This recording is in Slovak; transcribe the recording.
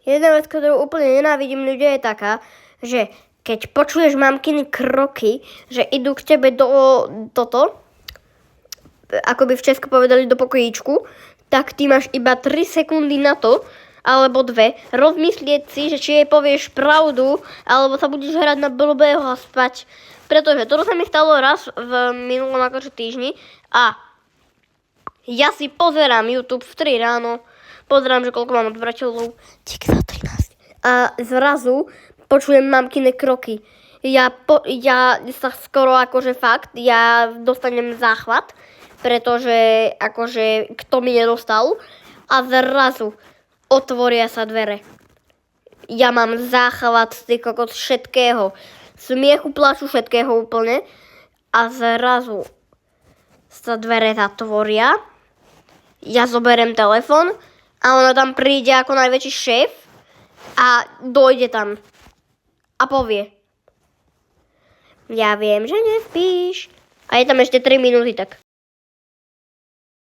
Jedna vec, ktorú úplne nenávidím ľudia je taká, že keď počuješ mamkiny kroky, že idú k tebe do toto, ako by v Česku povedali do pokojíčku, tak ty máš iba 3 sekundy na to, alebo 2, rozmyslieť si, že či jej povieš pravdu, alebo sa budeš hrať na blbého a spať. Pretože toto sa mi stalo raz v minulom akože týždni a ja si pozerám YouTube v 3 ráno, pozerám, že koľko mám odberateľov, 13. A zrazu počujem mamkine kroky. Ja sa skoro akože fakt, ja dostanem záchvat, pretože akože kto mi nedostal a zrazu otvoria sa dvere. Ja mám záchvat z kokot všetkého. Smiechu, plaču, všetkého úplne. A zrazu sa dvere zatvoria. Ja zoberiem telefon a ona tam príde ako najväčší šéf a dojde tam a povie: ja viem, že nespíš. A je tam ešte 3 minúty tak.